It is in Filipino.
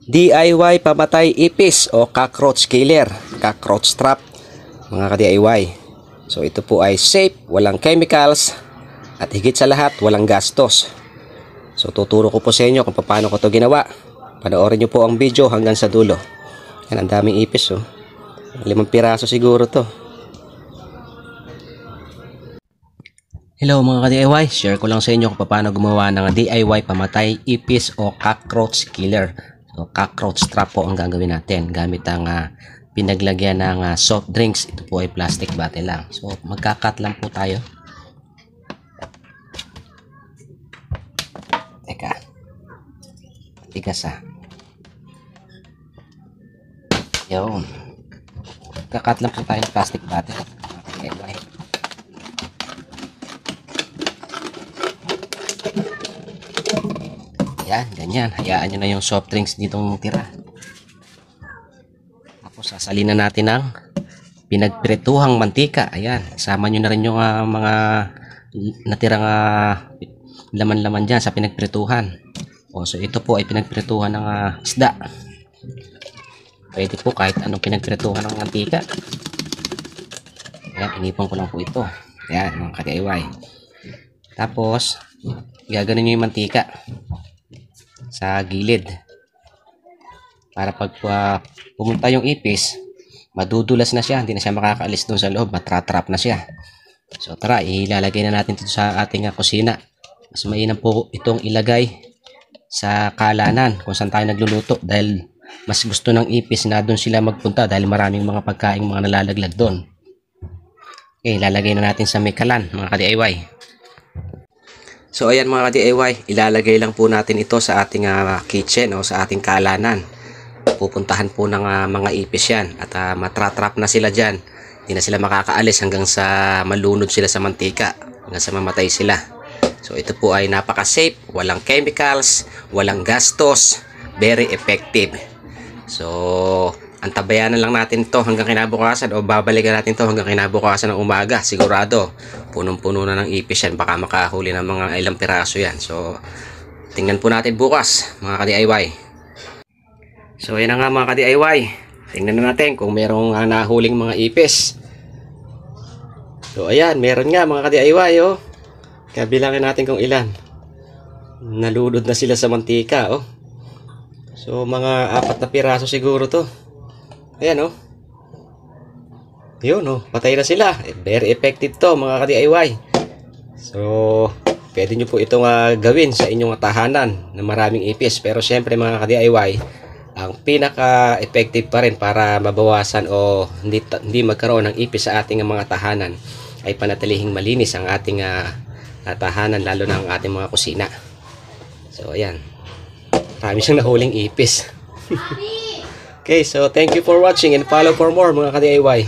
DIY pamatay ipis o cockroach killer, cockroach trap mga ka-DIY. So ito po ay safe, walang chemicals at higit sa lahat walang gastos. So tuturo ko po sa inyo kung paano ko to ginawa. Panoorin nyo po ang video hanggang sa dulo. Yan, ang daming ipis oh. 5 piraso siguro to. Hello mga ka-DIY, share ko lang sa inyo kung paano gumawa ng DIY pamatay ipis o cockroach killer. So, cockroach trap po ang gagawin natin gamit ang pinaglagyan ng soft drinks. Ito po ay plastic bottle lang. So magkakat lang po tayo. Teka, tigas yun, kakat lang po tayo ng plastic bottle. Okay. Yan, ganyan. Hayaan nyo na yung soft drinks ditong tira. Tapos sasalina natin ng pinagprituhang mantika. Ayan, sama nyo na rin yung mga natirang laman-laman dyan sa pinagprituhan. So ito po ay pinagprituhan ng isda. Pwede po kahit anong pinagprituhan ng mantika. Ayan, inipon ko lang po ito. Ayan, mga ka-DIY. Tapos gaganon nyo yung mantika sa gilid para pag pumunta yung ipis, madudulas na siya, hindi na siya makakaalis doon sa loob, matratrap na siya. So tara, ilalagay na natin ito sa ating kusina. Mas mainam po itong ilagay sa kalanan kung saan tayo nagluluto dahil mas gusto ng ipis na doon sila magpunta dahil maraming mga pagkain mga nalalaglag doon. Okay, ilalagay na natin sa may kalan mga ka-DIY. So ayan mga ka-DIY, ilalagay lang po natin ito sa ating kitchen o sa ating kalanan. Pupuntahan po ng mga ipis yan at matratrap na sila dyan. Hindi na sila makakaalis hanggang sa malunod sila sa mantika, hanggang sa mamatay sila. So ito po ay napaka-safe, walang chemicals, walang gastos, very effective. So antabayanan lang natin ito hanggang kinabukasan o babalikan natin ito hanggang kinabukasan ng umaga. Sigurado punong-puno na ng ipis yan, baka makahuli ng mga ilang piraso yan. So tingnan po natin bukas mga ka-DIY. So yan na nga mga ka-DIY, tingnan na natin kung merong nahuling mga ipis. So ayan, meron nga mga ka-DIY oh. Kaya bilangin natin kung ilan. Nalulod na sila sa mantika oh. So mga 4 na piraso siguro to. Ayan oh. Yun oh, patay na sila. Very effective to mga ka-DIY. So pwede nyo po itong gawin sa inyong tahanan na maraming ipis. Pero syempre mga ka-DIY, ang pinaka-effective pa rin para mabawasan o hindi magkaroon ng ipis sa ating mga tahanan ay panatilihing malinis ang ating tahanan, lalo na ang ating mga kusina. So ayan, marami siyang nahuling ipis. Okay, so thank you for watching and follow for more mga ka-DIY.